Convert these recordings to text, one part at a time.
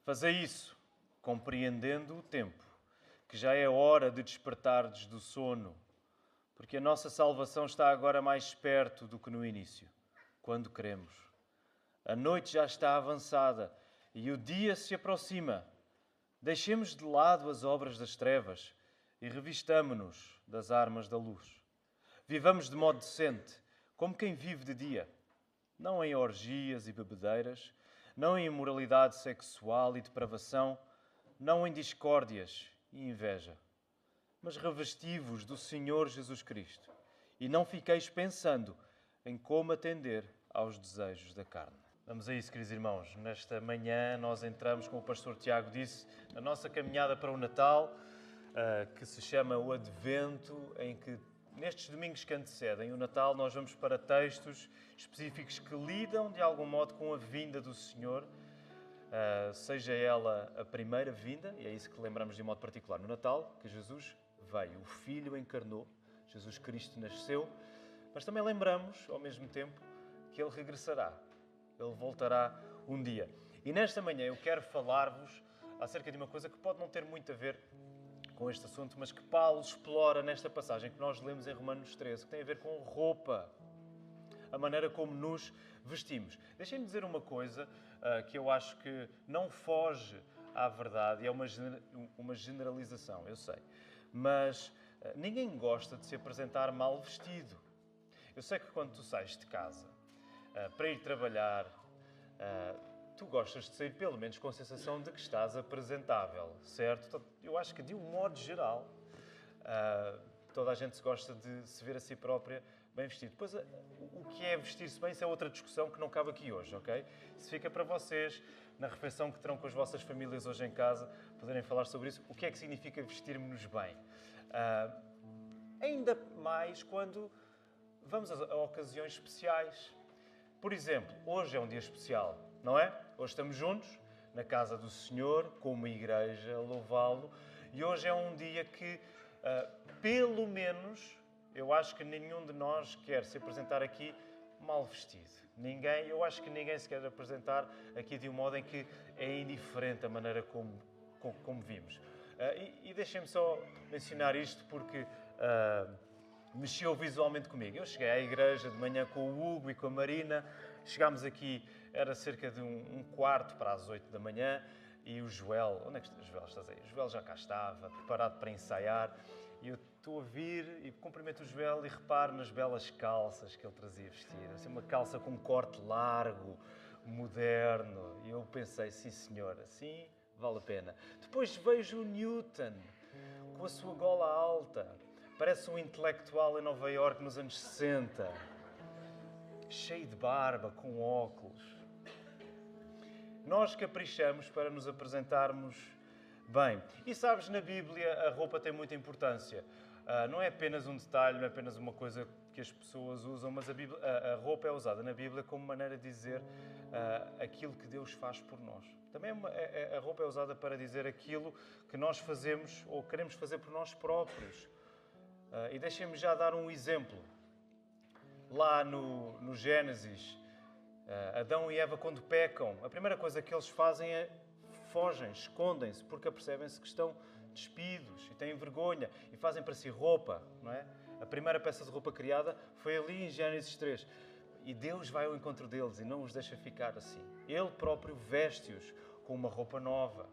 Fazei isso, compreendendo o tempo, que já é hora de despertardes do sono, porque a nossa salvação está agora mais perto do que no início, quando queremos. A noite já está avançada e o dia se aproxima. Deixemos de lado as obras das trevas e revistamo-nos das armas da luz. Vivamos de modo decente, como quem vive de dia, não em orgias e bebedeiras, não em imoralidade sexual e depravação, não em discórdias e inveja, mas revesti-vos do Senhor Jesus Cristo e não fiqueis pensando em como atender aos desejos da carne. Vamos a isso, queridos irmãos. Nesta manhã nós entramos, como o pastor Tiago disse, na nossa caminhada para o Natal, que se chama o Advento, em que nestes domingos que antecedem o Natal nós vamos para textos específicos que lidam de algum modo com a vinda do Senhor, seja ela a primeira vinda, e é isso que lembramos de um modo particular no Natal, que Jesus veio, o Filho encarnou, Jesus Cristo nasceu, mas também lembramos, ao mesmo tempo, que Ele regressará, Ele voltará um dia. E nesta manhã eu quero falar-vos acerca de uma coisa que pode não ter muito a ver com este assunto, mas que Paulo explora nesta passagem que nós lemos em Romanos 13, que tem a ver com roupa, a maneira como nos vestimos. Deixem-me dizer uma coisa que eu acho que não foge à verdade, é uma generalização, eu sei, mas ninguém gosta de se apresentar mal vestido. Eu sei que quando tu sais de casa para ir trabalhar, tu gostas de sair pelo menos com a sensação de que estás apresentável, certo? Então, eu acho que de um modo geral toda a gente gosta de se ver a si própria bem vestido. Depois, o que é vestir-se bem, isso é outra discussão que não cabe aqui hoje, ok? Isso fica para vocês, na refeição que terão com as vossas famílias hoje em casa, poderem falar sobre isso. O que é que significa vestir-nos bem? Ainda mais quando vamos a ocasiões especiais. Por exemplo, hoje é um dia especial, não é? Hoje estamos juntos, na casa do Senhor, como igreja, a louvá-lo. E hoje é um dia que, pelo menos, eu acho que nenhum de nós quer se apresentar aqui mal vestido. Eu acho que ninguém se quer apresentar aqui de um modo em que é indiferente a maneira como vimos. E deixem-me só mencionar isto porque mexeu visualmente comigo. Eu cheguei à igreja de manhã com o Hugo e com a Marina. Chegámos aqui, era cerca de um quarto para as 8 da manhã. E o Joel, onde é que o Joel estás aí? O Joel já cá estava, preparado para ensaiar. E eu estou a vir e cumprimento o Joel e reparo nas belas calças que ele trazia vestido. Assim, uma calça com um corte largo, moderno. E eu pensei, sim senhor, assim vale a pena. Depois vejo o Newton, com a sua gola alta. Parece um intelectual em Nova Iorque nos anos 60. Cheio de barba, com óculos. Nós caprichamos para nos apresentarmos bem. E sabes, na Bíblia a roupa tem muita importância. Não é apenas um detalhe, não é apenas uma coisa que as pessoas usam, mas a roupa é usada na Bíblia como maneira de dizer aquilo que Deus faz por nós. Também a roupa é usada para dizer aquilo que nós fazemos ou queremos fazer por nós próprios. E deixem-me já dar um exemplo. Lá no Gênesis, Adão e Eva, quando pecam, a primeira coisa que eles fazem é fogem, escondem-se, porque apercebem-se que estão despidos e têm vergonha e fazem para si roupa, não é? A primeira peça de roupa criada foi ali em Gênesis 3. E Deus vai ao encontro deles e não os deixa ficar assim. Ele próprio veste-os com uma roupa nova,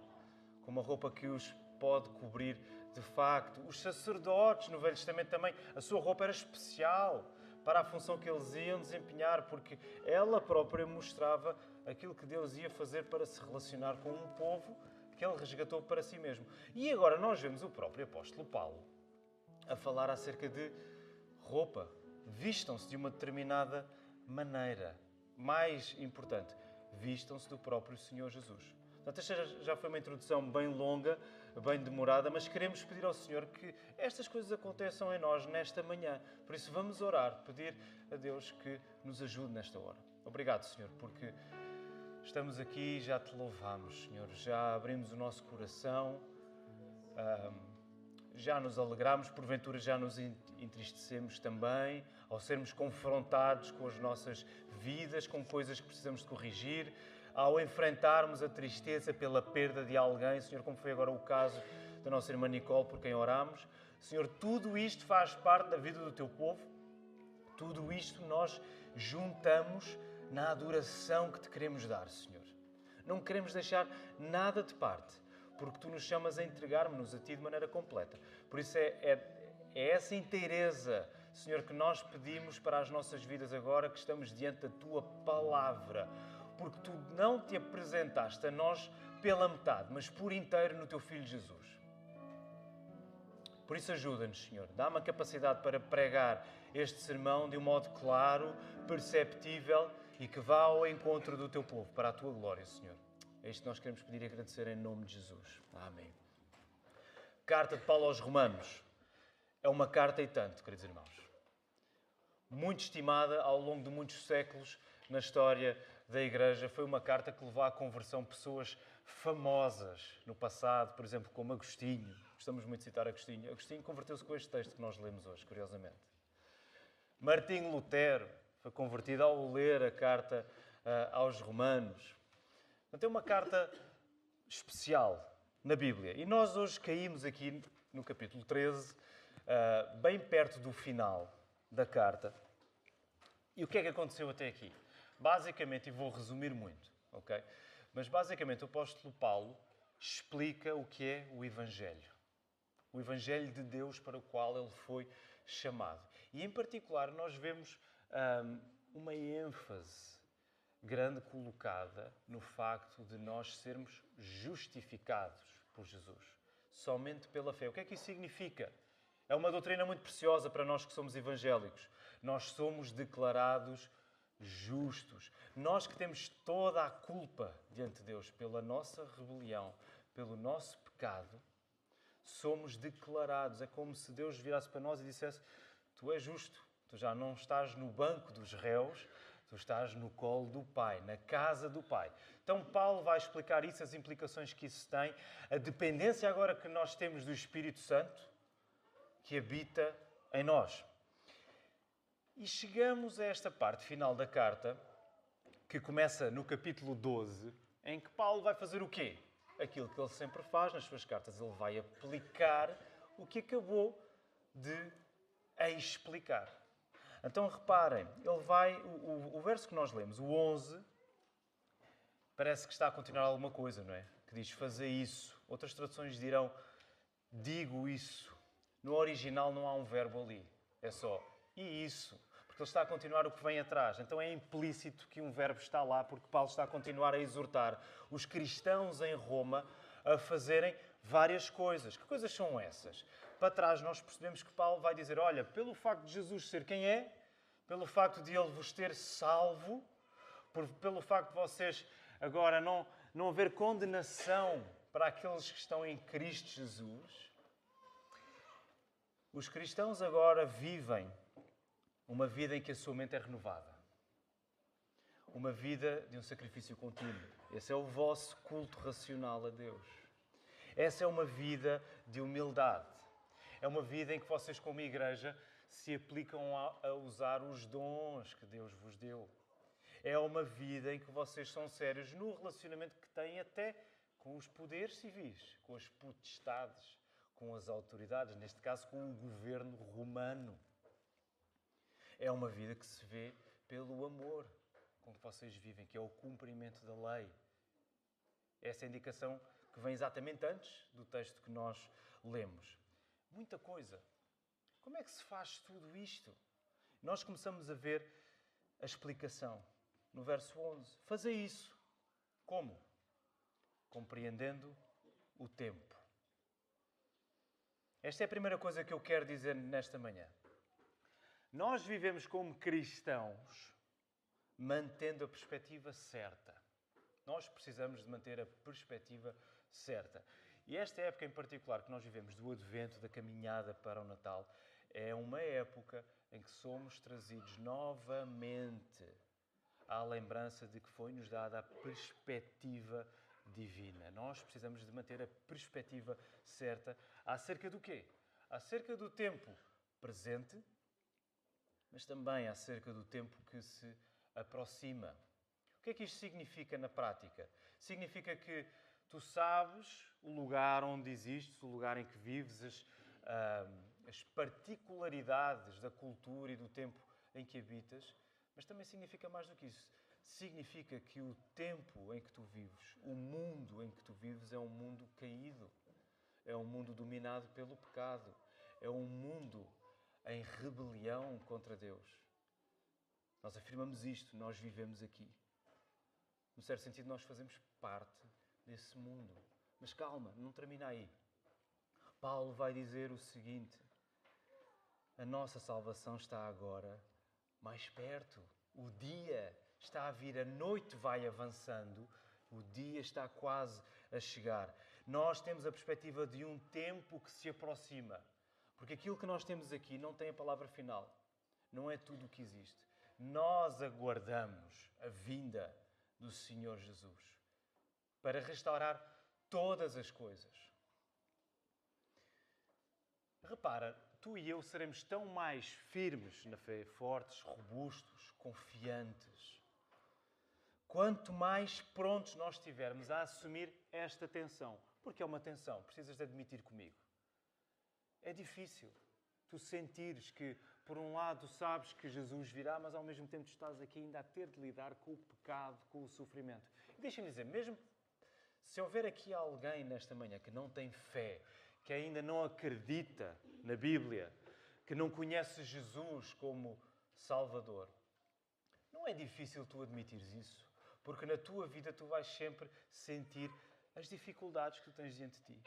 com uma roupa que os pode cobrir de facto. Os sacerdotes no Velho Testamento também, a sua roupa era especial para a função que eles iam desempenhar, porque ela própria mostrava aquilo que Deus ia fazer para se relacionar com um povo que Ele resgatou para si mesmo. E agora nós vemos o próprio apóstolo Paulo a falar acerca de roupa. Vistam-se de uma determinada maneira. Mais importante, vistam-se do próprio Senhor Jesus. Portanto, esta já foi uma introdução bem longa, bem demorada, mas queremos pedir ao Senhor que estas coisas aconteçam em nós nesta manhã. Por isso vamos orar, pedir a Deus que nos ajude nesta hora. Obrigado, Senhor, porque estamos aqui e já Te louvamos, Senhor. Já abrimos o nosso coração, já nos alegramos, porventura já nos entristecemos também, ao sermos confrontados com as nossas vidas, com coisas que precisamos de corrigir. ao enfrentarmos a tristeza pela perda de alguém, Senhor, como foi agora o caso da nossa irmã Nicole, por quem oramos. Senhor, tudo isto faz parte da vida do teu povo. Tudo isto nós juntamos na adoração que te queremos dar, Senhor. Não queremos deixar nada de parte, porque tu nos chamas a entregarmos-nos a ti de maneira completa. Por isso é essa inteireza, Senhor, que nós pedimos para as nossas vidas agora, que estamos diante da tua palavra, porque tu não te apresentaste a nós pela metade, mas por inteiro no teu Filho Jesus. Por isso ajuda-nos, Senhor. Dá-me a capacidade para pregar este sermão de um modo claro, perceptível e que vá ao encontro do teu povo, para a tua glória, Senhor. É isto que nós queremos pedir e agradecer em nome de Jesus. Amém. Carta de Paulo aos Romanos. É uma carta e tanto, queridos irmãos. Muito estimada ao longo de muitos séculos na história da Igreja. Foi uma carta que levou à conversão pessoas famosas no passado, por exemplo, como Agostinho. Gostamos muito de citar Agostinho. Agostinho converteu-se com este texto que nós lemos hoje, curiosamente. Martinho Lutero foi convertido ao ler a carta aos Romanos. Então é uma carta especial na Bíblia. E nós hoje caímos aqui no capítulo 13, bem perto do final da carta. E o que é que aconteceu até aqui? Basicamente, e vou resumir muito, ok? Mas basicamente o apóstolo Paulo explica o que é o Evangelho. O Evangelho de Deus para o qual ele foi chamado. E em particular nós vemos uma ênfase grande colocada no facto de nós sermos justificados por Jesus. Somente pela fé. O que é que isso significa? É uma doutrina muito preciosa para nós que somos evangélicos. Nós somos declarados justos. Nós que temos toda a culpa diante de Deus pela nossa rebelião, pelo nosso pecado, somos declarados. É como se Deus virasse para nós e dissesse: tu és justo, tu já não estás no banco dos réus, tu estás no colo do Pai, na casa do Pai. Então Paulo vai explicar isso, as implicações que isso tem, a dependência agora que nós temos do Espírito Santo, que habita em nós. E chegamos a esta parte final da carta, que começa no capítulo 12, em que Paulo vai fazer o quê? Aquilo que ele sempre faz nas suas cartas. Ele vai aplicar o que acabou de explicar. Então reparem, ele vai, o verso que nós lemos, o 11, parece que está a continuar alguma coisa, não é? Que diz: fazer isso. Outras traduções dirão: digo isso. No original não há um verbo ali. É só e isso. Porque ele está a continuar o que vem atrás. Então é implícito que um verbo está lá, porque Paulo está a continuar a exortar os cristãos em Roma a fazerem várias coisas. Que coisas são essas? Para trás nós percebemos que Paulo vai dizer: olha, pelo facto de Jesus ser quem é, pelo facto de ele vos ter salvo, pelo facto de vocês agora não haver condenação para aqueles que estão em Cristo Jesus, os cristãos agora vivem uma vida em que a sua mente é renovada. Uma vida de um sacrifício contínuo. Esse é o vosso culto racional a Deus. Essa é uma vida de humildade. É uma vida em que vocês, como igreja, se aplicam a usar os dons que Deus vos deu. É uma vida em que vocês são sérios no relacionamento que têm até com os poderes civis, com as potestades, com as autoridades, neste caso com o governo romano. É uma vida que se vê pelo amor com que vocês vivem, que é o cumprimento da lei. Essa é a indicação que vem exatamente antes do texto que nós lemos. Muita coisa. Como é que se faz tudo isto? Nós começamos a ver a explicação no verso 11. Fazer isso. Como? Compreendendo o tempo. Esta é a primeira coisa que eu quero dizer nesta manhã. Nós vivemos como cristãos mantendo a perspectiva certa. Nós precisamos de manter a perspectiva certa. E esta época em particular que nós vivemos do Advento, da caminhada para o Natal, é uma época em que somos trazidos novamente à lembrança de que foi-nos dada a perspectiva divina. Nós precisamos de manter a perspectiva certa acerca do quê? Acerca do tempo presente, mas também acerca do tempo que se aproxima. O que é que isto significa na prática? Significa que tu sabes o lugar onde existes, o lugar em que vives, as particularidades da cultura e do tempo em que habitas, mas também significa mais do que isso. Significa que o tempo em que tu vives, o mundo em que tu vives é um mundo caído, é um mundo dominado pelo pecado, é um mundo em rebelião contra Deus. Nós afirmamos isto, nós vivemos aqui. No certo sentido, nós fazemos parte desse mundo. Mas calma, não termina aí. Paulo vai dizer o seguinte: a nossa salvação está agora mais perto. O dia está a vir, a noite vai avançando, o dia está quase a chegar. Nós temos a perspectiva de um tempo que se aproxima. Porque aquilo que nós temos aqui não tem a palavra final. Não é tudo o que existe. Nós aguardamos a vinda do Senhor Jesus para restaurar todas as coisas. Repara, tu e eu seremos tão mais firmes na fé, fortes, robustos, confiantes, quanto mais prontos nós estivermos a assumir esta tensão. Porque é uma tensão, precisas de admitir comigo. É difícil tu sentires que, por um lado, sabes que Jesus virá, mas ao mesmo tempo estás aqui ainda a ter de lidar com o pecado, com o sofrimento. E deixa-me dizer, mesmo se houver aqui alguém nesta manhã que não tem fé, que ainda não acredita na Bíblia, que não conhece Jesus como Salvador, não é difícil tu admitires isso, porque na tua vida tu vais sempre sentir as dificuldades que tu tens diante de ti,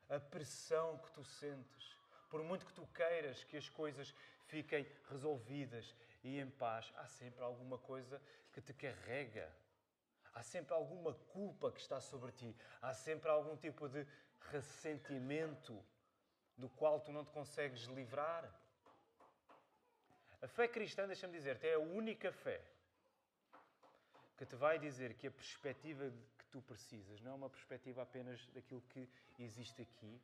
a pressão que tu sentes. Por muito que tu queiras que as coisas fiquem resolvidas e em paz, há sempre alguma coisa que te carrega. Há sempre alguma culpa que está sobre ti. Há sempre algum tipo de ressentimento do qual tu não te consegues livrar. A fé cristã, deixa-me dizer-te, é a única fé que te vai dizer que a perspectiva que tu precisas não é uma perspectiva apenas daquilo que existe aqui,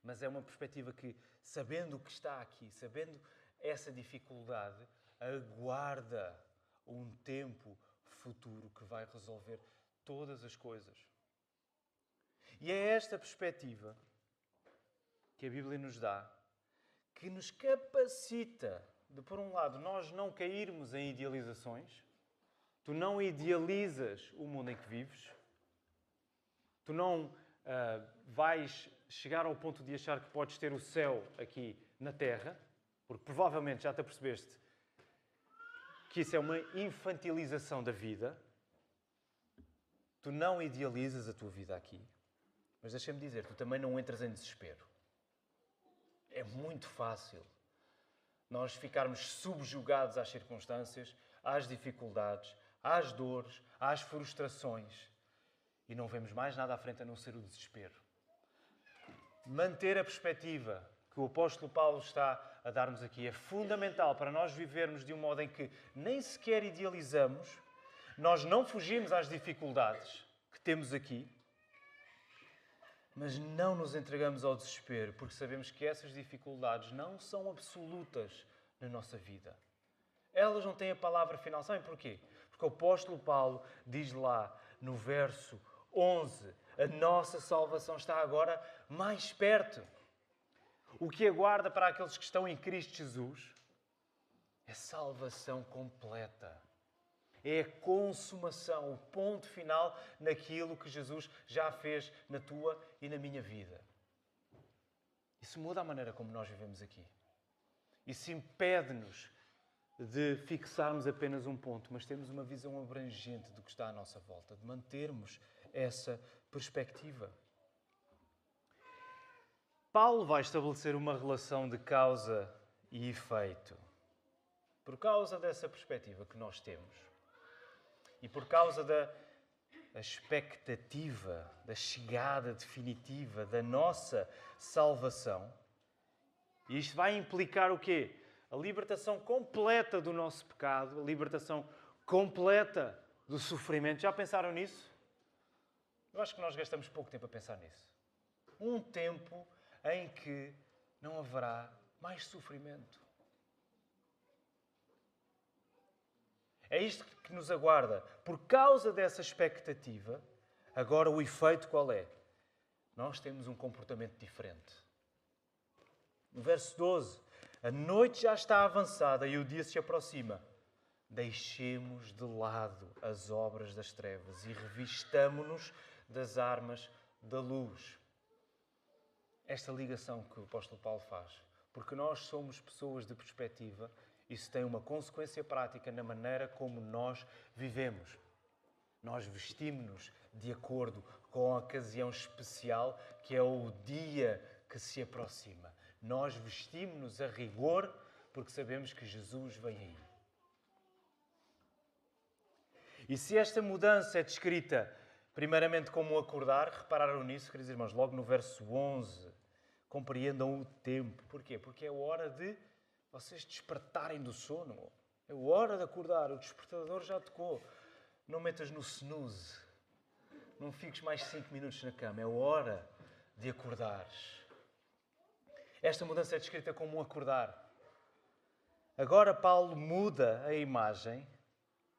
mas é uma perspectiva que, sabendo o que está aqui, sabendo essa dificuldade, aguarda um tempo futuro que vai resolver todas as coisas. E é esta perspectiva que a Bíblia nos dá, que nos capacita de, por um lado, nós não cairmos em idealizações. Tu não idealizas o mundo em que vives. Tu não vais chegar ao ponto de achar que podes ter o céu aqui na Terra, porque provavelmente já te apercebeste que isso é uma infantilização da vida. Tu não idealizas a tua vida aqui. Mas deixa-me dizer, tu também não entras em desespero. É muito fácil nós ficarmos subjugados às circunstâncias, às dificuldades, às dores, às frustrações e não vemos mais nada à frente a não ser o desespero. Manter a perspectiva que o apóstolo Paulo está a dar-nos aqui é fundamental para nós vivermos de um modo em que nem sequer idealizamos, nós não fugimos às dificuldades que temos aqui, mas não nos entregamos ao desespero, porque sabemos que essas dificuldades não são absolutas na nossa vida. Elas não têm a palavra final. Sabem porquê? Porque o apóstolo Paulo diz lá no verso 11: a nossa salvação está agora mais perto. O que aguarda para aqueles que estão em Cristo Jesus é salvação completa. É a consumação, o ponto final naquilo que Jesus já fez na tua e na minha vida. Isso muda a maneira como nós vivemos aqui. Isso impede-nos de fixarmos apenas um ponto, mas temos uma visão abrangente do que está à nossa volta, de mantermos essa perspectiva. Paulo vai estabelecer uma relação de causa e efeito. Por causa dessa perspectiva que nós temos e por causa da expectativa, da chegada definitiva da nossa salvação, isto vai implicar o quê? A libertação completa do nosso pecado, a libertação completa do sofrimento. Já pensaram nisso? Eu acho que nós gastamos pouco tempo a pensar nisso. Um tempo em que não haverá mais sofrimento. É isto que nos aguarda. Por causa dessa expectativa, agora o efeito qual é? Nós temos um comportamento diferente. No verso 12, a noite já está avançada e o dia se aproxima. Deixemos de lado as obras das trevas e revistamo-nos das armas da luz. Esta ligação que o apóstolo Paulo faz, porque nós somos pessoas de perspectiva, isso tem uma consequência prática na maneira como nós vivemos. Nós vestimos-nos de acordo com a ocasião especial que é o dia que se aproxima. Nós vestimos-nos a rigor porque sabemos que Jesus vem aí. E se esta mudança é descrita primeiramente como acordar, repararam nisso, queridos irmãos, logo no verso 11, compreendam o tempo. Porquê? Porque é hora de vocês despertarem do sono. É hora de acordar, o despertador já tocou. Não metas no snooze. Não fiques mais 5 minutos na cama. É hora de acordares. Esta mudança é descrita como um acordar. Agora Paulo muda a imagem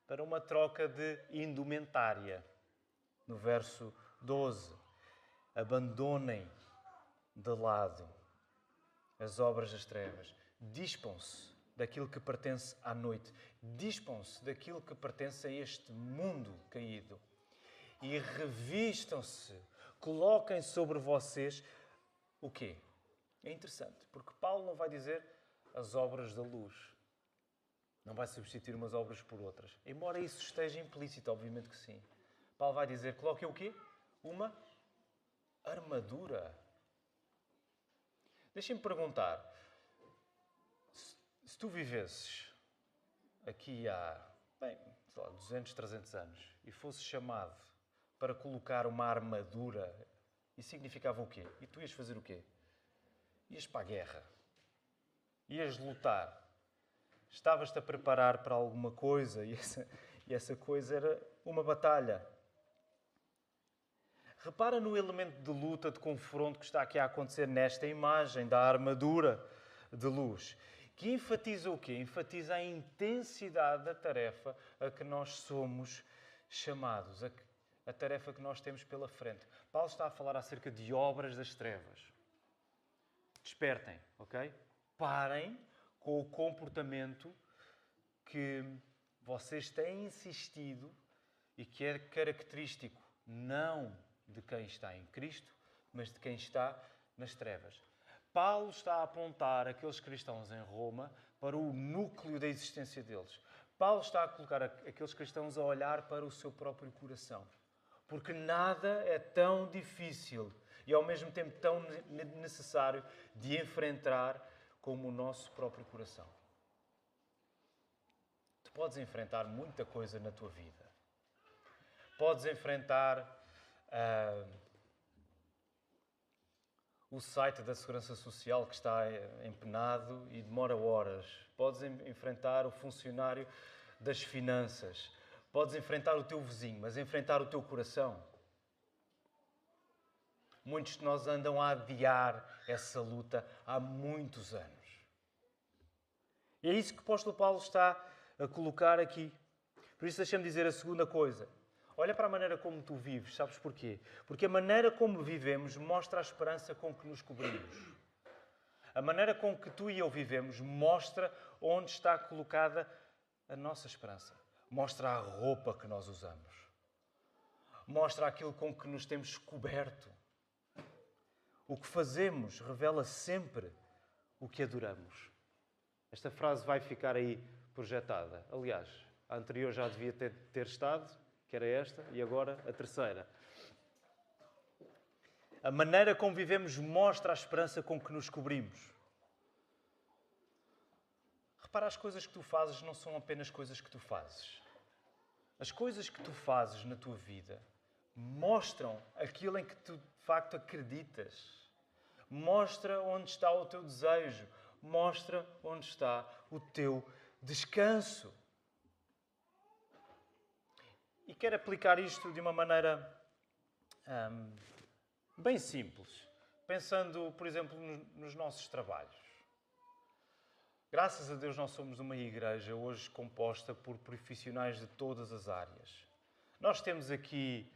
para uma troca de indumentária. No verso 12. Abandonem de lado as obras das trevas. Dispam-se daquilo que pertence à noite. Dispam-se daquilo que pertence a este mundo caído. E revistam-se, coloquem sobre vocês o quê? É interessante, porque Paulo não vai dizer as obras da luz. Não vai substituir umas obras por outras. Embora isso esteja implícito, obviamente que sim. Paulo vai dizer, coloquem o quê? Uma armadura. Deixem-me perguntar, se tu vivesses aqui há, sei lá, 200, 300 anos e fosses chamado para colocar uma armadura, isso significava o quê? E tu ias fazer o quê? Ias para a guerra. Ias lutar. Estavas-te a preparar para alguma coisa e essa coisa era uma batalha. Repara no elemento de luta, de confronto que está aqui a acontecer nesta imagem da armadura de luz. Que enfatiza o quê? Enfatiza a intensidade da tarefa a que nós somos chamados, a tarefa que nós temos pela frente. Paulo está a falar acerca de obras das trevas. Despertem, ok? Parem com o comportamento que vocês têm insistido e que é característico não de quem está em Cristo, mas de quem está nas trevas. Paulo está a apontar aqueles cristãos em Roma para o núcleo da existência deles. Paulo está a colocar aqueles cristãos a olhar para o seu próprio coração. Porque nada é tão difícil e ao mesmo tempo tão necessário de enfrentar como o nosso próprio coração. Tu podes enfrentar muita coisa na tua vida. Podes enfrentar o site da Segurança Social que está empenado e demora horas. Podes enfrentar o funcionário das finanças. Podes enfrentar o teu vizinho, mas enfrentar o teu coração. Muitos de nós andam a adiar essa luta há muitos anos. E é isso que o apóstolo Paulo está a colocar aqui. Por isso deixa-me dizer a segunda coisa. Olha para a maneira como tu vives, sabes porquê? Porque a maneira como vivemos mostra a esperança com que nos cobrimos. A maneira com que tu e eu vivemos mostra onde está colocada a nossa esperança. Mostra a roupa que nós usamos. Mostra aquilo com que nos temos coberto. O que fazemos revela sempre o que adoramos. Esta frase vai ficar aí projetada. Aliás, a anterior já devia ter estado, que era esta, e agora a terceira. A maneira como vivemos mostra a esperança com que nos cobrimos. Repara, as coisas que tu fazes não são apenas coisas que tu fazes. As coisas que tu fazes na tua vida mostram aquilo em que tu, de facto, acreditas. Mostra onde está o teu desejo. Mostra onde está o teu descanso. E quero aplicar isto de uma maneira bem simples. Pensando, por exemplo, nos nossos trabalhos. Graças a Deus nós somos uma igreja hoje composta por profissionais de todas as áreas. Nós temos aqui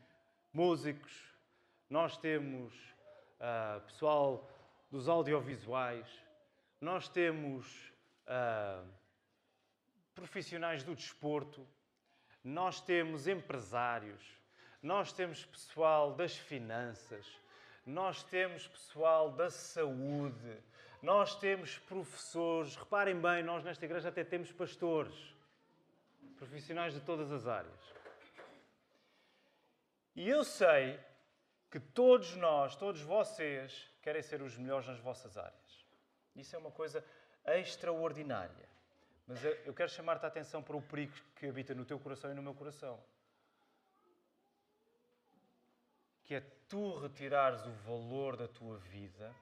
músicos, nós temos pessoal dos audiovisuais, nós temos profissionais do desporto, nós temos empresários, nós temos pessoal das finanças, nós temos pessoal da saúde, nós temos professores. Reparem bem, nós nesta igreja até temos pastores, profissionais de todas as áreas. E eu sei que todos nós, todos vocês, querem ser os melhores nas vossas áreas. Isso é uma coisa extraordinária. Mas eu quero chamar-te a atenção para o perigo que habita no teu coração e no meu coração. Que é tu retirares o valor da tua vida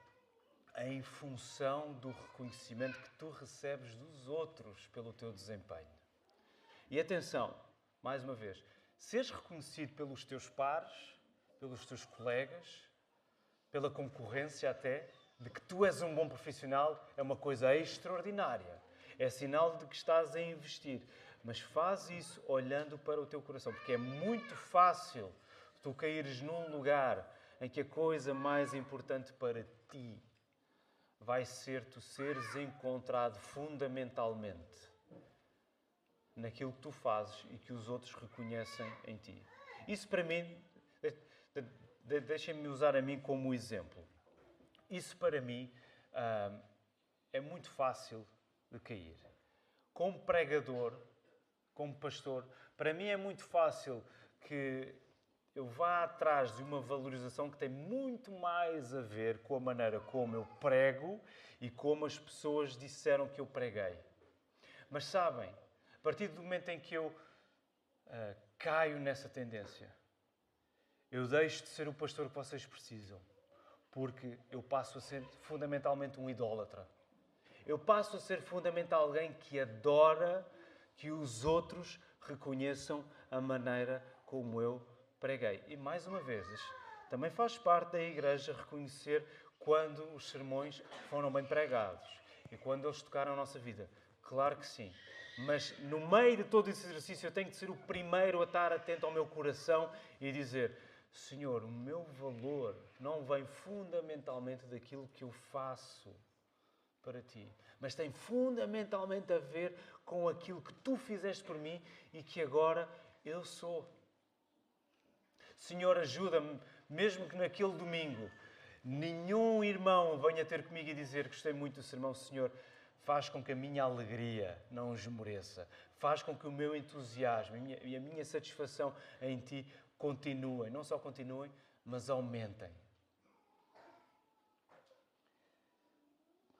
em função do reconhecimento que tu recebes dos outros pelo teu desempenho. E atenção, mais uma vez, seres reconhecido pelos teus pares, pelos teus colegas, pela concorrência até, de que tu és um bom profissional, é uma coisa extraordinária. É sinal de que estás a investir. Mas faz isso olhando para o teu coração, porque é muito fácil tu caíres num lugar em que a coisa mais importante para ti vai ser tu seres encontrado fundamentalmente naquilo que tu fazes e que os outros reconhecem em ti. Isso para mim, deixem-me usar a mim como exemplo. Isso para mim é muito fácil de cair. Como pregador, como pastor, para mim é muito fácil que eu vá atrás de uma valorização que tem muito mais a ver com a maneira como eu prego e como as pessoas disseram que eu preguei. Mas sabem, a partir do momento em que eu caio nessa tendência, eu deixo de ser o pastor que vocês precisam, porque eu passo a ser fundamentalmente um idólatra. Eu passo a ser fundamental alguém que adora que os outros reconheçam a maneira como eu preguei. E mais uma vez, também faz parte da igreja reconhecer quando os sermões foram bem pregados e quando eles tocaram a nossa vida. Claro que sim. Mas no meio de todo esse exercício eu tenho que ser o primeiro a estar atento ao meu coração e dizer: Senhor, o meu valor não vem fundamentalmente daquilo que eu faço para ti, mas tem fundamentalmente a ver com aquilo que tu fizeste por mim e que agora eu sou. Senhor, ajuda-me, mesmo que naquele domingo nenhum irmão venha ter comigo e dizer que gostei muito do sermão. Senhor, faz com que a minha alegria não esmoreça. Faz com que o meu entusiasmo e a minha satisfação em Ti continuem. Não só continuem, mas aumentem.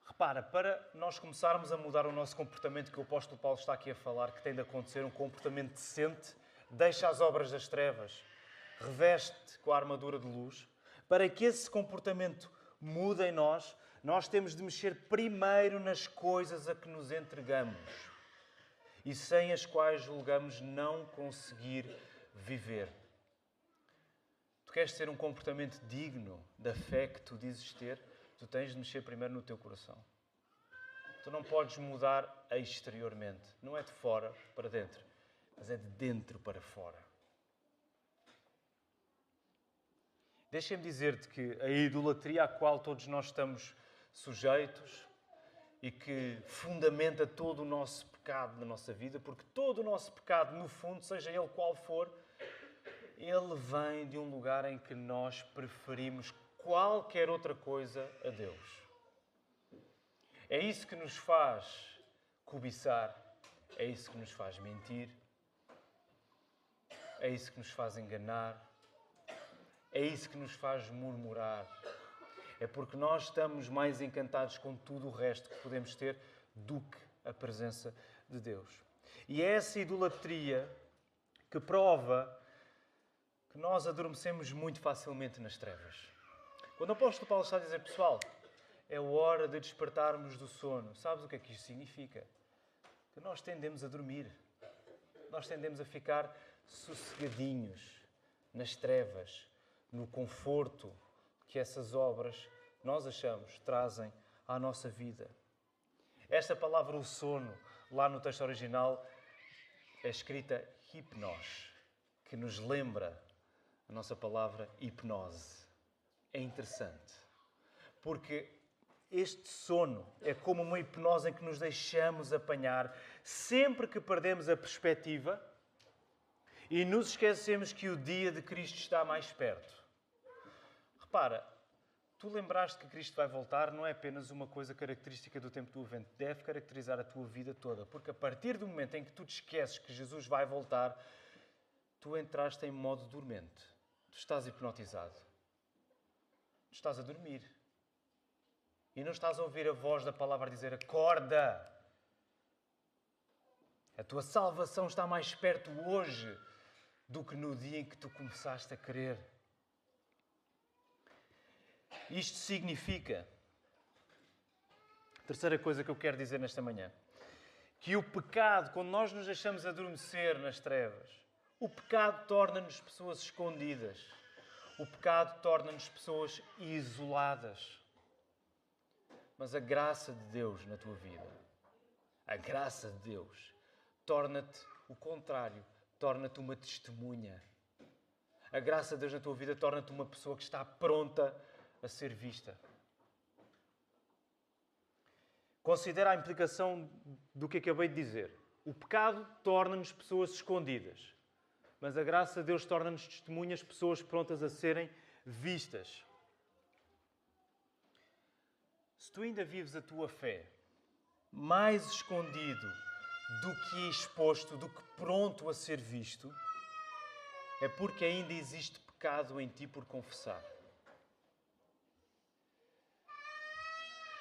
Repara, para nós começarmos a mudar o nosso comportamento, que o apóstolo Paulo está aqui a falar, que tem de acontecer, um comportamento decente, deixa as obras das trevas, reveste com a armadura de luz. Para que esse comportamento mude em nós, nós temos de mexer primeiro nas coisas a que nos entregamos e sem as quais julgamos não conseguir viver. Tu queres ter um comportamento digno da fé que tu dizes ter? Tu tens de mexer primeiro no teu coração. Tu não podes mudar exteriormente. Não é de fora para dentro, mas é de dentro para fora. Deixa-me dizer-te que a idolatria à qual todos nós estamos sujeitos e que fundamenta todo o nosso pecado na nossa vida, porque todo o nosso pecado, no fundo, seja ele qual for, ele vem de um lugar em que nós preferimos qualquer outra coisa a Deus. É isso que nos faz cobiçar, é isso que nos faz mentir, é isso que nos faz enganar, é isso que nos faz murmurar. É porque nós estamos mais encantados com tudo o resto que podemos ter do que a presença de Deus. E é essa idolatria que prova que nós adormecemos muito facilmente nas trevas. Quando o apóstolo Paulo está a dizer: pessoal, é hora de despertarmos do sono, sabes o que é que isto significa? Que nós tendemos a dormir. Nós tendemos a ficar sossegadinhos nas trevas, no conforto que essas obras, nós achamos, trazem à nossa vida. Esta palavra, o sono, lá no texto original, é escrita hipnos, que nos lembra a nossa palavra hipnose. É interessante, porque este sono é como uma hipnose em que nos deixamos apanhar sempre que perdemos a perspectiva e nos esquecemos que o dia de Cristo está mais perto. Repara, tu lembraste que Cristo vai voltar não é apenas uma coisa característica do tempo do evento, deve caracterizar a tua vida toda, porque a partir do momento em que tu te esqueces que Jesus vai voltar, tu entraste em modo dormente. Tu estás hipnotizado. Tu estás a dormir. E não estás a ouvir a voz da palavra a dizer: acorda! A tua salvação está mais perto hoje do que no dia em que tu começaste a crer. Isto significa, terceira coisa que eu quero dizer nesta manhã, que o pecado, quando nós nos deixamos adormecer nas trevas, o pecado torna-nos pessoas escondidas. O pecado torna-nos pessoas isoladas. Mas a graça de Deus na tua vida, a graça de Deus, torna-te o contrário, torna-te uma testemunha. A graça de Deus na tua vida torna-te uma pessoa que está pronta a ser vista. Considera a implicação do que acabei de dizer. O pecado torna-nos pessoas escondidas, mas a graça de Deus torna-nos testemunhas, pessoas prontas a serem vistas. Se tu ainda vives a tua fé mais escondido do que exposto, do que pronto a ser visto, é porque ainda existe pecado em ti por confessar.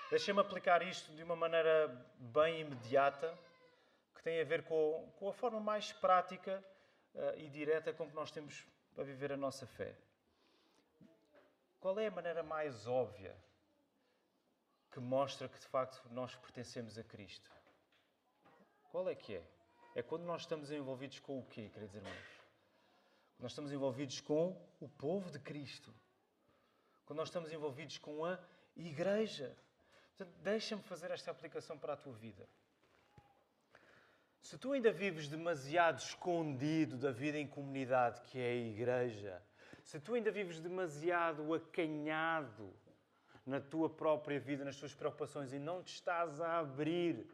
Deixa-me aplicar isto de uma maneira bem imediata, que tem a ver com a forma mais prática e direta com que nós temos para viver a nossa fé. Qual é a maneira mais óbvia que mostra que, de facto, nós pertencemos a Cristo? Qual é que é? É quando nós estamos envolvidos com o quê, queridos irmãos? Nós estamos envolvidos com o povo de Cristo. Quando nós estamos envolvidos com a Igreja. Portanto, deixa-me fazer esta aplicação para a tua vida. Se tu ainda vives demasiado escondido da vida em comunidade, que é a Igreja, se tu ainda vives demasiado acanhado na tua própria vida, nas tuas preocupações, e não te estás a abrir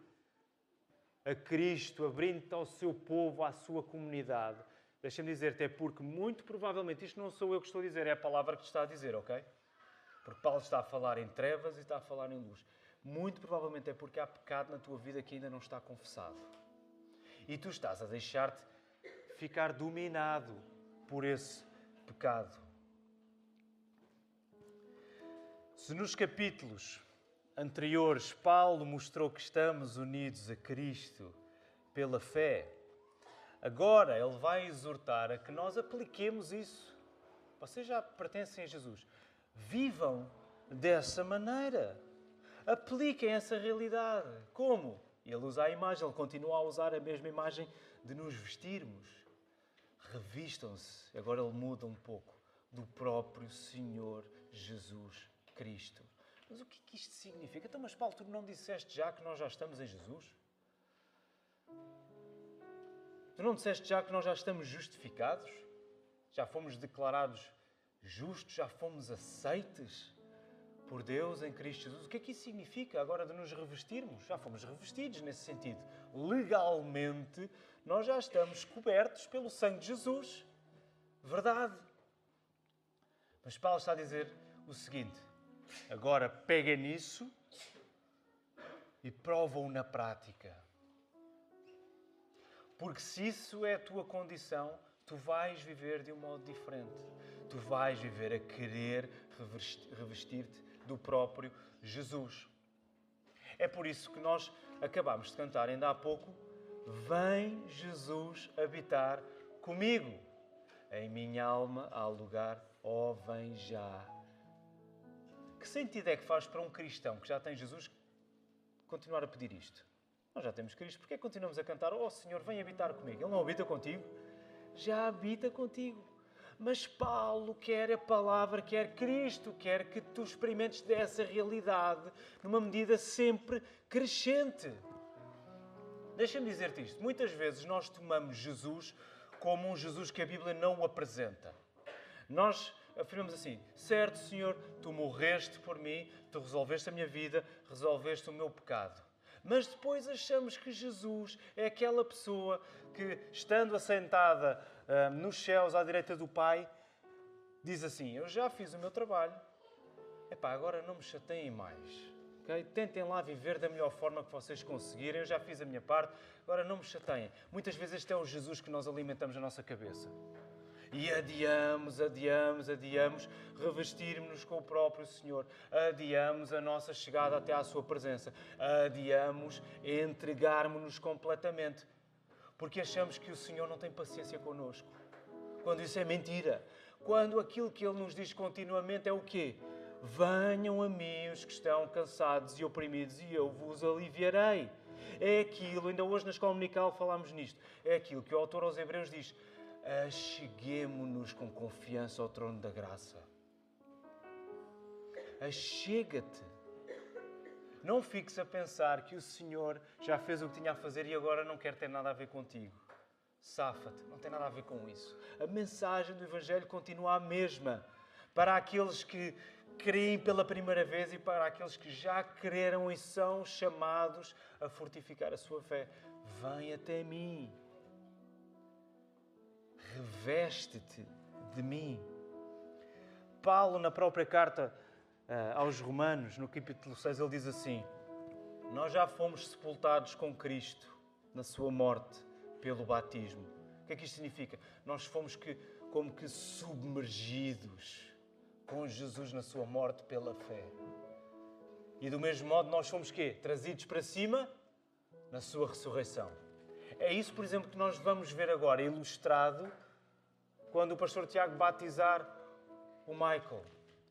a Cristo, abrindo-te ao seu povo, à sua comunidade, deixa-me dizer-te, é porque muito provavelmente, isto não sou eu que estou a dizer, é a palavra que te está a dizer, ok? Porque Paulo está a falar em trevas e está a falar em luz. Muito provavelmente é porque há pecado na tua vida que ainda não está confessado. E tu estás a deixar-te ficar dominado por esse pecado. Se nos capítulos anteriores Paulo mostrou que estamos unidos a Cristo pela fé, agora ele vai exortar a que nós apliquemos isso. Vocês já pertencem a Jesus. Vivam dessa maneira. Apliquem essa realidade. Como? Ele usa a imagem, ele continua a usar a mesma imagem de nos vestirmos. Revistam-se, agora ele muda um pouco, do próprio Senhor Jesus Cristo. Mas o que é que isto significa? Então, mas Paulo, tu não disseste já que nós já estamos em Jesus? Tu não disseste já que nós já estamos justificados? Já fomos declarados justos? Já fomos aceites por Deus em Cristo Jesus? O que é que isso significa agora de nos revestirmos? Já fomos revestidos nesse sentido. Legalmente, nós já estamos cobertos pelo sangue de Jesus. Verdade. Mas Paulo está a dizer o seguinte: agora pega nisso e prova-o na prática. Porque se isso é a tua condição, tu vais viver de um modo diferente. Tu vais viver a querer revestir-te do próprio Jesus. É por isso que nós acabámos de cantar ainda há pouco: vem Jesus habitar comigo. Em minha alma há lugar, ó vem já. Que sentido é que faz para um cristão que já tem Jesus continuar a pedir isto? Nós já temos Cristo, porque é que continuamos a cantar: ó Senhor, vem habitar comigo? Ele não habita contigo? Já habita contigo. Mas Paulo quer a palavra, quer Cristo, quer que tu experimentes dessa realidade numa medida sempre crescente. Deixa-me dizer-te isto. Muitas vezes nós tomamos Jesus como um Jesus que a Bíblia não o apresenta. Nós afirmamos assim: certo, Senhor, tu morreste por mim, tu resolveste a minha vida, resolveste o meu pecado. Mas depois achamos que Jesus é aquela pessoa que, estando assentada nos céus à direita do Pai, diz assim: eu já fiz o meu trabalho, agora não me chateiem mais. Okay? Tentem lá viver da melhor forma que vocês conseguirem, eu já fiz a minha parte, agora não me chateiem. Muitas vezes este é o Jesus que nós alimentamos na nossa cabeça. E adiamos revestirmos-nos com o próprio Senhor. Adiamos a nossa chegada até à sua presença. Adiamos entregarmos-nos completamente. Porque achamos que o Senhor não tem paciência connosco. Quando isso é mentira. Quando aquilo que Ele nos diz continuamente é o quê? Venham a mim os que estão cansados e oprimidos e eu vos aliviarei. É aquilo, ainda hoje na Escola Dominical falámos nisto, é aquilo que o autor aos Hebreus diz: acheguemo-nos com confiança ao trono da graça. Achega-te. Não fiques a pensar que o Senhor já fez o que tinha a fazer e agora não quer ter nada a ver contigo. Safa-te, não tem nada a ver com isso. A mensagem do Evangelho continua a mesma para aqueles que creem pela primeira vez e para aqueles que já creram e são chamados a fortificar a sua fé. Vem até mim. Reveste-te de mim. Paulo, na própria carta aos Romanos, no capítulo 6, ele diz assim: nós já fomos sepultados com Cristo na sua morte pelo batismo. O que é que isto significa? Nós fomos como que submergidos com Jesus na sua morte pela fé. E do mesmo modo nós fomos quê? Trazidos para cima na sua ressurreição. É isso, por exemplo, que nós vamos ver agora ilustrado quando o pastor Tiago batizar o Michael.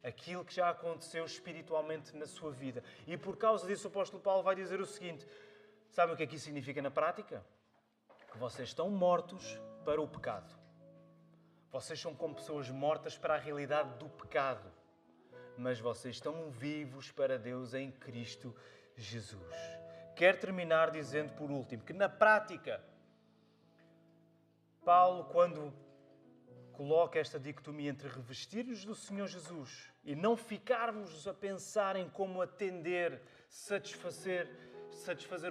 Aquilo que já aconteceu espiritualmente na sua vida. E por causa disso o apóstolo Paulo vai dizer o seguinte: sabem o que é que isso significa na prática? Que vocês estão mortos para o pecado. Vocês são como pessoas mortas para a realidade do pecado. Mas vocês estão vivos para Deus em Cristo Jesus. Quero terminar dizendo, por último, que na prática, Paulo, quando coloca esta dicotomia entre revestir-nos do Senhor Jesus e não ficarmos a pensar em como atender, satisfazer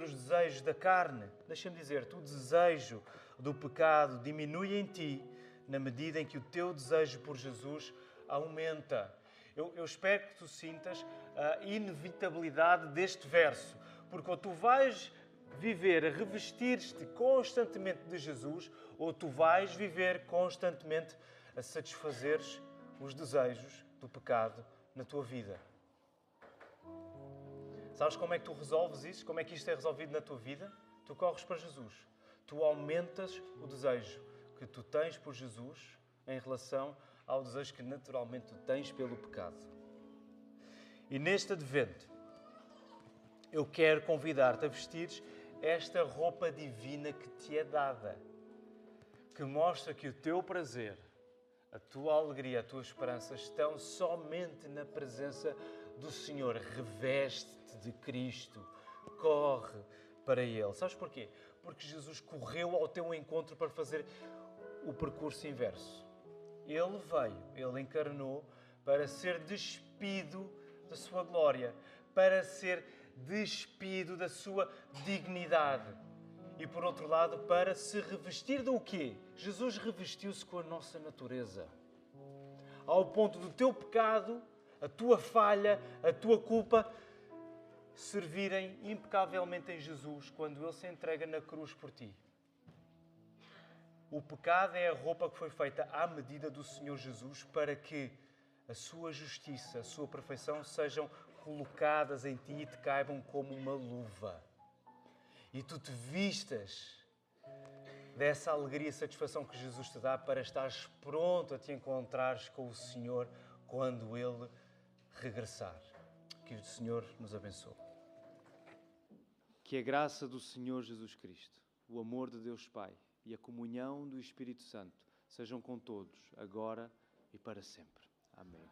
os desejos da carne, deixa-me dizer-te, o desejo do pecado diminui em ti na medida em que o teu desejo por Jesus aumenta. Eu espero que tu sintas a inevitabilidade deste verso, porque ou tu vais viver a revestir-te constantemente de Jesus, ou tu vais viver constantemente a satisfazeres os desejos do pecado na tua vida. Sabes como é que tu resolves isso? Como é que isto é resolvido na tua vida? Tu corres para Jesus. Tu aumentas o desejo que tu tens por Jesus em relação ao desejo que naturalmente tu tens pelo pecado. E neste advento, eu quero convidar-te a vestires esta roupa divina que te é dada, que mostra que o teu prazer, a tua alegria, a tua esperança estão somente na presença do Senhor. Reveste-te de Cristo, corre para Ele. Sabes porquê? Porque Jesus correu ao teu encontro para fazer o percurso inverso. Ele veio, Ele encarnou para ser despido da sua glória, para ser despido da sua dignidade. E por outro lado, para se revestir do quê? Jesus revestiu-se com a nossa natureza. Ao ponto do teu pecado, a tua falha, a tua culpa, servirem impecavelmente em Jesus quando Ele se entrega na cruz por ti. O pecado é a roupa que foi feita à medida do Senhor Jesus para que a sua justiça, a sua perfeição sejam colocadas em ti e te caibam como uma luva. E tu te vistas dessa alegria e satisfação que Jesus te dá para estares pronto a te encontrares com o Senhor quando Ele regressar. Que o Senhor nos abençoe. Que a graça do Senhor Jesus Cristo, o amor de Deus Pai e a comunhão do Espírito Santo sejam com todos, agora e para sempre. Amém.